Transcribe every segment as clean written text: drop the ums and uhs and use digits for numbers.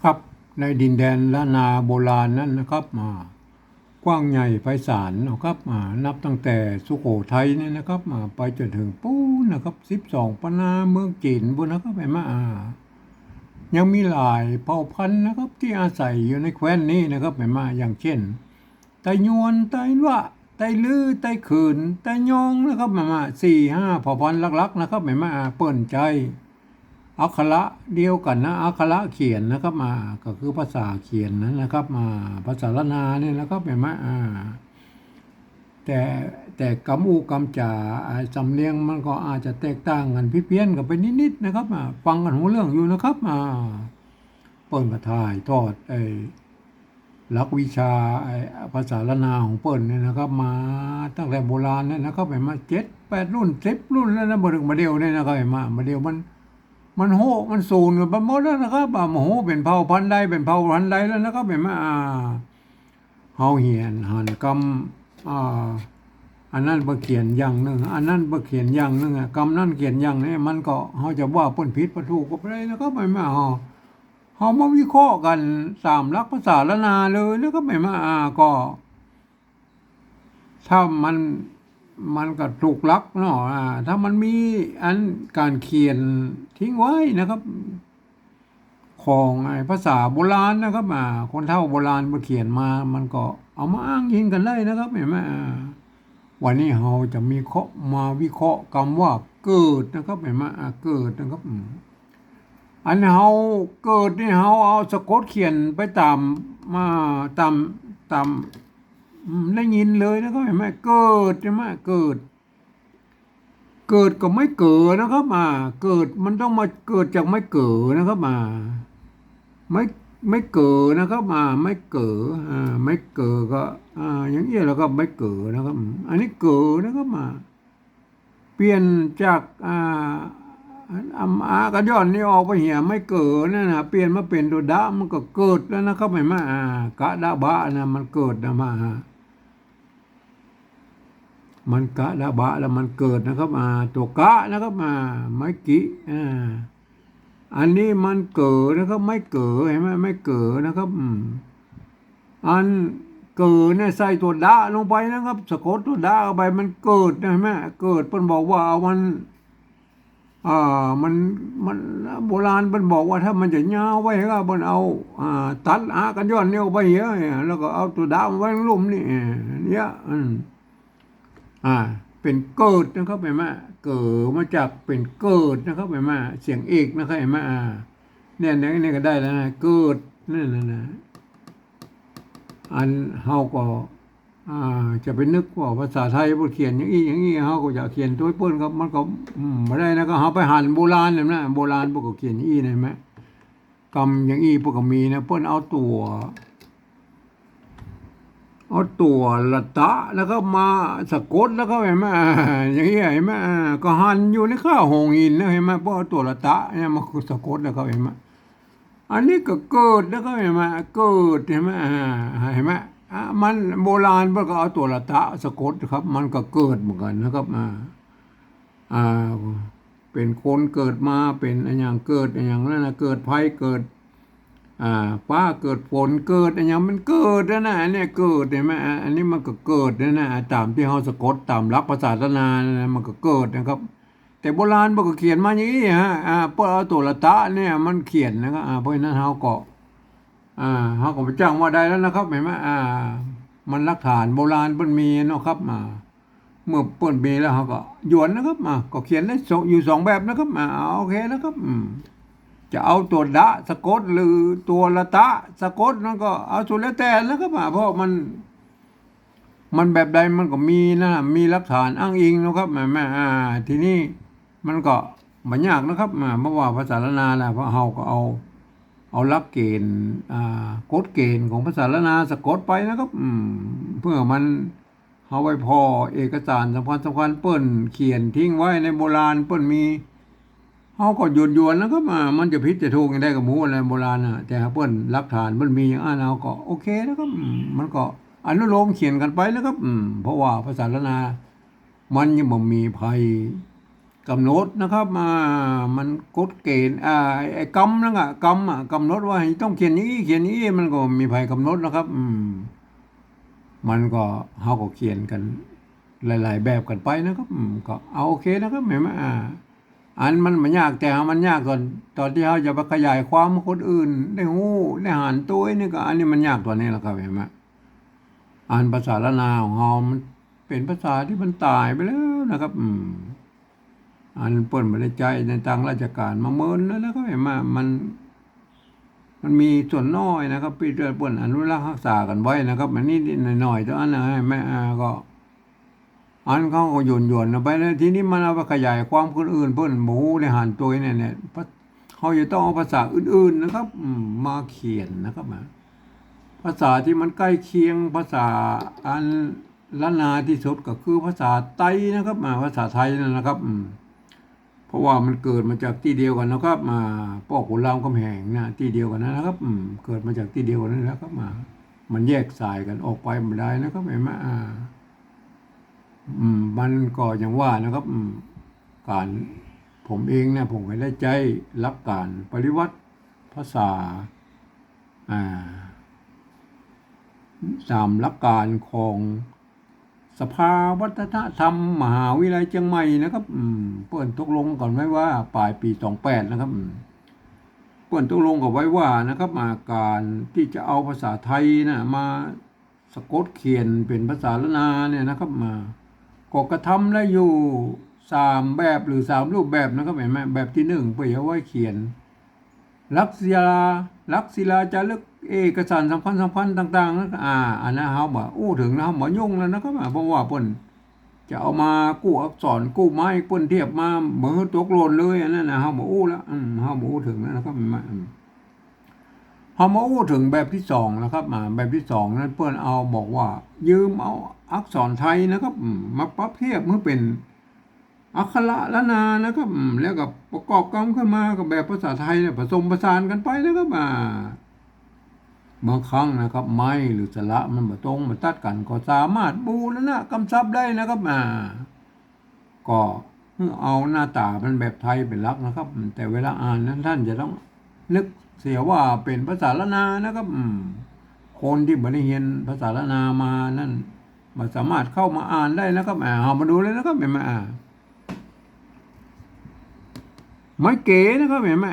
ครับในดินแดนล้านนาโบราณนั้นนะครับกว้างใหญ่ไพศาลนะครับนับตั้งแต่สุโขทัยเนี่ยนะครับไปจนถึงปูนนะครับ12ปนาเมืองจีนบนนะครับไปยังมีหลายเผ่าพันธุ์นะครับที่อาศัยอยู่ในแคว้นนี้นะครับไปอย่างเช่นไตยวนไตละไตลือไตขืนไตยองนะครับ4-5เผ่าพันธุ์หลักๆนะครับไปเปิ่นใจ อักขระเดียวกันนะอักขระเขียนนะครับก็คือภาษาเขียนนั้นนะครับภาษาละนาเนี่ยนะครับเห็นไหมแต่แต่กำอูกำจ่าสำเนียงมันก็อาจจะแตกต่างกันพิเพี้ยนกันไปนิดๆนะครับฟังกันหูเรื่องอยู่นะครับเปิ้นกระทายทอดหลักวิชาภาษาละนาของเปิ้นเนี่ยนะครับมาตั้งแต่โบราณเนี่ยนะครับเห็นไหม7-8รุ่น10 รุ่นแล้วนะบ่ถึงมาเดียวเนี่ยนะครับเห็นไหมมาเดียวมันโหมันสูญกันไปหมดแล้วนะครับโหเป็นเผ่าพันธุ์ใดเป็นเผ่าพันธุ์ใดแล้วนะครับเห็นไหมเฮาเหียนหันกำอันนั้นบ่เขียนอย่างหนึ่งอันนั้นบ่เขียนอย่างหนึ่งกำนั้นเขียนอย่างนี้มันก็เฮาจะว่าเปิ้นผิดบ่ถูกก็บ่ได้นะครับเห็นไหมเฮามาวิเคราะห์กันตามหลักภาษาละนาเลยนะครับเห็นไหมก็ถ้ามันก็ถูกลักเนาะถ้ามันมีอันการเขียนทิ้งไว้นะครับของภาษาโบราณนะครับคนเฒ่าโบราณมาเขียนมามันก็เอามาอ้างอิงกันได้นะครับเห็นไหมวันนี้เราจะมีมาวิเคราะห์คำว่าเกิดนะครับเห็นไหมเกิดนะครับอันเราเกิดนี่เราเอาสะกดเขียนไปตามได้ยินเลยนะครับเห็นไหมเกิดใช่ไหมเกิดก็ไม่เกิดนะครับเกิดมันต้องมาเกิดจากไม่เกิดนะครับไม่ไม่เกิดนะครับไม่เกิดไม่เกิดก็อย่างนี้แล้วก็ไม่เกิดนะครับอันนี้เกิดนะครับเปลี่ยนจากกันย้อนนี่ออกไปเหี่ยไม่เกิดนั่นนะเปลี่ยนมาเป็นตัวดะมันก็เกิดแล้วนะครับเห็นไหมกะดะบะนะมันเกิดนะมันกะดะบะแล้วมันเกิดนะครับตัวกะนะครับไม่กิอันนี้มันเกิดนะครับไม่เกิดเห็นไหมไม่เกิดนะครับอันเกิดเนี่ยใส่ตัวดะลงไปนะครับสะกดตัวดะเข้าไปมันเกิดนะเห็นไหมเกิดเพิ่นบอกว่าเอามันโบราณมันบอกว่าถ้ามันจะยาวไว้ก็มันเอาตัดกันย้อนเนี่ยไปเยอะแล้วก็เอาตัวดาวไว้ลุ่มนี่เนี่ยเป็นเกิดนะครับเห็นไหมเกิดมาจากเป็นเกิดนะครับเห็นไหมเสียงเอกนะครับเห็นไหมเนี่ยก็ได้แล้วนะเกิดนั่นนะอันเฮาก็จะไปนึกว่าภาษาไทยบทเขียนอย่างนี้เขาก็จะเขียนตัวเปิ้นครับมันก็ไม่ได้นะก็เขาไปหันโบราณเลยนะโบราณพวกก็เขียนอย่างนี้นะไหมกรรมอย่างนี้พวกก็มีนะเปิ้นเอาตัวละตะแล้วก็มาสะกดแล้วก็เห็นไหมอย่างนี้เห็นไหมก็หันอยู่ในข้าวหงหินนะเห็นไหมเพราะตัวละตะเนี่ยมันสะกดแล้วก็เห็นไหมอันนี้ก็เกิดแล้วก็เห็นไหมเกิดเห็นไหมเห็นไหมมันโบราณมันก็เอาตัวละตะสะกดครับมันก็เกิดเหมือนกันนะครับเป็นคนเกิดมาเป็นอย่างเกิดอย่างนั้นนะเกิดภัยเกิดฟ้าเกิดฝนเกิดอย่างมันเกิดนะเนี่ยเกิดเห็นไหมอันนี้มันก็เกิดนะตามที่เขาสะกดตามหลักภาษาศาสนานะมันก็เกิดนะครับ แต่โบราณมันก็เขียนมาอย่างนี้เพื่อเอาตัวละตะเนี่ยมันเขียนนะครับเพราะฉะนั้นเขาก็ไปจ้างว่าได้แล้วนะครับเห็นไหมมันหลักฐานโบราณมันมีเนาะครับเมื่อเปิ้นมีแล้วเขาก็หยวนนะครับก็เขียนได้อยู่2แบบนะครับโอเคนะครับจะเอาตัวดะสะกดหรือตัวละตะสะกดนั่นก็เอาสุดแล้วแต่นะครับเพราะมันแบบใดมันก็มีนะมีหลักฐานอ้างอิงนะครับแม่ทีนี้มันก็ไม่ยากนะครับเพราะว่าภาษาละนาแหละเพราะเฮาก็เอาหลักเกณฑ์กฎเกณฑ์ของภาษาละนาสะกดไปนะครับเพื่อมันเอาไว้พอเอกสารสำคัญเปิ้นเขียนทิ้งไว้ในโบราณเปิ้นมีเขาก็หยวนนะครับมันจะผิดจะถูกยังได้กับหมูอะไรโบราณแต่เปิ้นหลักฐานมันมีอย่างเราก็โอเคนะครับมันก็อนุโลมเขียนกันไปนะครับเพราะว่าภาษาละนามันยังบ่มีภัย กำหนดนะครับมันกฎเกณฑ์ไอ้กรรมนั่นอะกรรมกำหนดว่าต้องเขียนนี้เขียนนี้มันก็มีภัยกำหนดนะครับมันก็เฮาก็เขียนกันหลายๆแบบกันไปนะครับก็เอาโอเคนะครับเห็นไหมอันมันยากแต่มันยากตอนที่เฮาจะไปขยายความให้คนอื่นได้ฮู้ได้หานตัวนี่ก็อันนี้มันยากตัวนี้แหละครับเห็นไหมภาษาละนาของเฮามันเป็นภาษาที่มันตายไปแล้วนะครับเปิ้นบ่ได้ใจในทางราชการมาเมินแล้วนะครับเห็นไหมมันมีส่วนน้อยนะครับพี่เปิ้นอนุรักษ์รักษากันไว้นะครับมันนิดๆหน่อยๆเท่านั้นนะแม่ก็เขาก็โยนๆไปแล้วทีนี้มันเอาไปขยายความคนอื่นเพิ่นบ่ฮู้ได้หานตัวเนี่ยเขาจะต้องเอาภาษาอื่นๆนะครับมาเขียนนะครับภาษาที่มันใกล้เคียงภาษาอันล้านนาที่สุดก็คือภาษาไทยนะครับภาษาไทยนั่นนะครับเพราะว่ามันเกิดมาจากที่เดียวกันนะครับพ่อขุนรามคำแหงนะที่เดียวกันนะครับเกิดมาจากที่เดียวกันนั่นแหละครับมันแยกสายกันออกไปไม่ได้นะครับเห็นไหมมันก็อย่างว่านะครับการผมเองเนี่ยผมก็ได้ใจรับการปริวัติภาษาตามหลักการของสภาวัฒนธรรมมหาวิทยาลัยเชียงใหม่นะครับเปิ้นตกลงก่อนไว้ว่าปลายปี28นะครับเปิ้นตกลงกันไว้ว่านะครับการที่จะเอาภาษาไทยนะมาสะกดเขียนเป็นภาษาละนาเนี่ยนะครับก็กระทำได้อยู่3แบบหรือ3รูปแบบนะครับเห็นไหมแบบที่1เพื่อเอาไว้เขียนลักษิลาจารึกเอกสารสำคัญต่างๆนะอันนั้นเฮาบ่ถึงนะเฮาบ่ยุ่งแล้วนะครับเพราะว่าเพิ่นจะเอามากู้อักษรกู้ไม้เพิ่นเทียบมาบ่ตกหล่นเลยอันนั้นนะเฮาบ่แล้วเฮาบ่ถึงแล้วนะครับเฮามาถึงแบบที่2นะครับแบบที่2นั้นเพิ่นเอาบอกว่ายืมเอาอักษรไทยนะครับมาปรับเทียบเมื่อเป็นอักขระละนานะครับแล้วก็ประกอบกันขึ้นมากับแบบภาษาไทยเนี่ยผสมผสานกันไปนะครับบางครั้งนะครับไม้หรือสระมันบ่ตรงมันตัดกันก็สามารถบูรณะกำชับได้นะครับก็เอาหน้าตาเป็นแบบไทยเป็นหลักนะครับแต่เวลาอ่านนั้นท่านจะต้องนึกเสียว่าเป็นภาษาละนานะครับคนที่บ่ได้เรียนภาษาละนามานั่นบ่สามารถเข้ามาอ่านได้นะครับเอามาดูเลยนะครับเห็นไหมไม้เก๋นะครับเห็นไหม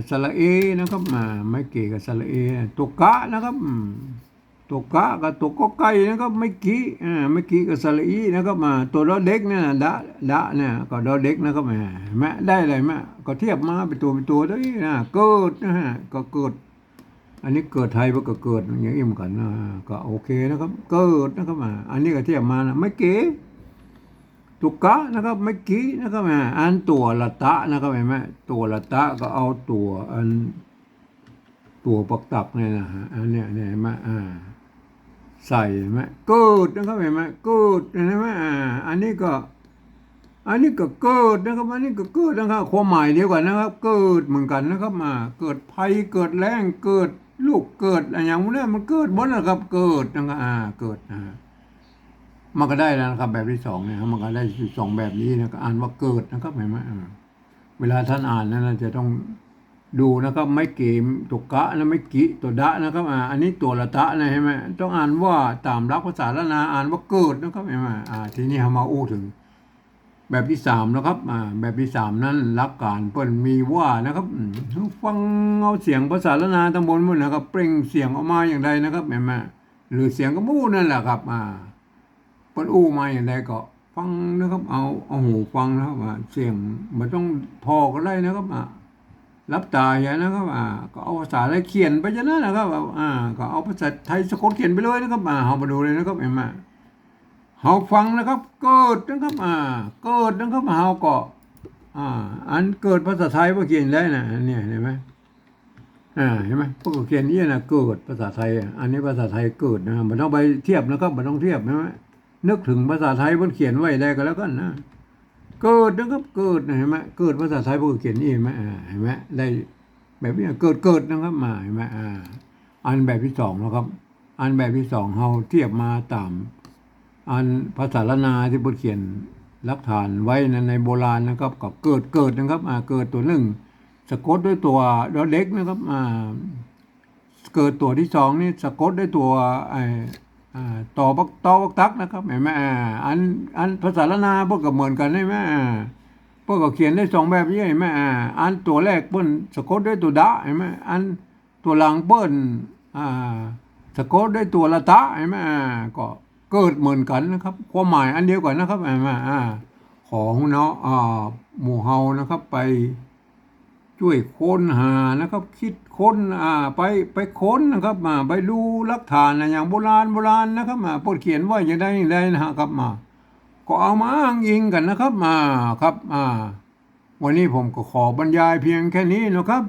สระเอนะครับไม้เก๋กับสระเอตัวกะนะครับตัวกะกับตัวกอไก่นะครับไม้กี้กับสระอีนะครับตัวดอเด็กเนี่ยดะเนี่ยก็ดอเด็กนะครับแม่ได้อะไรแม่ก็เทียบมาเป็นตัวด้วยนะเกิดนะฮะก็เกิดอันนี้เกิดไทยมันก็เกิดอย่างนี้เหมือนกันก็โอเคนะครับเกิดนะครับอันนี้ก็เทียบมานะไม้เก๋ตุกะนะครับเมื่อกี้นะครับอันตัวละตะนะครับเห็นไหมตัวละตะก็เอาตัวปักตักเนี่ยนะฮะอันเนี้ยเห็นไหมใส่เห็นไหมเกิดนะครับเห็นไหมเกิดเห็นไหมอันนี้ก็เกิดนะครับอันนี้ก็เกิดนะครับความหมายเดียวกันนะครับเกิดเหมือนกันนะครับเกิดภัยเกิดแรงเกิดลูกเกิดอะไรอย่างนี้มันเกิดหมดนะครับเกิดนะครับเกิดมันก็ได้แล้วนะครับแบบที่2เนี่ยมันก็ได้2แบบนี้นะก็อ่านว่าเกิดนะครับเห็นไหมเวลาท่านอ่านนั้นจะต้องดูนะครับไม่เกมตัวกะนะไม่กิตัวดะนะครับอันนี้ตัวละตะนะเห็นไหมต้องอ่านว่าตามหลักภาษาละนาอ่านว่าเกิดนะครับเห็นไหมทีนี้เรามาถึงแบบที่3นะครับแบบที่3นั้นหลักการเปิ้นมีว่านะครับฟังเอาเสียงภาษาละนาตำบลมุ่นนะครับเปล่งเสียงออกมาอย่างใดนะครับเห็นไหมหรือเสียงกระมู้นั่นแหละครับเปิ้นมาอย่างใดก็ฟังนะครับเอาหูฟังนะครับเสียงมันต้องพอก็ได้นะครับรับตาอย่างนะครับก็เอาภาษาไทยเขียนไปจะนั้นนะครับก็เอาภาษาไทยสะกดเขียนไปเลยนะครับเอามาดูเลยนะครับเห็นไหมเฮาฟังนะครับเกิดนะครับเกิดนะครับเฮาก็อันเกิดภาษาไทยบ่เขียนได้นะเนี่ยเห็นไหมเห็นไหมพวกเขียนนี่นะเกิดภาษาไทยอันนี้ภาษาไทยเกิดนะมันต้องไปเทียบนะครับมันต้องเทียบใช่ไหมนึกถึงภาษาไทยมันเขียนไว้ได้ก็แล้วกันนะเกิดนะครับเกิดเห็นไหมเกิดภาษาไทยพวกเขียนนี่เห็นไหมเห็นไหมได้แบบนี้เกิดนะครับเห็นไหมอันแบบที่2นะครับอันแบบที่2เฮาเทียบมาตามอันภาษาละนาที่บทเขียน หลักฐานไว้ในโบราณนะครับก็เกิดนะครับเกิดตัวหนึ่งสะกดด้วยตัวดอเด็กนะครับเกิดตัวที่สองนี่สะกดด้วยตัวไอต่อบักตักนะครับเห็นไหมอันภาษาละนาพวกก็เหมือนกันใช่ไหมพวกก็เขียนได้สองแบบนี้เห็นไหมอันตัวแรกเปิ้นสะกดด้วยตัวดะเห็นไหมอันตัวหลังเปิ้นสะกดด้วยตัวละตะเห็นไหมก็เกิดเหมือนกันนะครับความหมายอันเดียวกันนะครับเห็นไหมของเนาะหมู่เฮานะครับไปช่วยค้นหานะครับคิดค้นไปค้นนะครับไปดูหลักฐานอย่างโบราณนะครับพวกเขียนว่าอย่างใดนะครับก็เอามาอ้างอิงกันนะครับครับวันนี้ผมก็ขอบรรยายเพียงแค่นี้นะครับ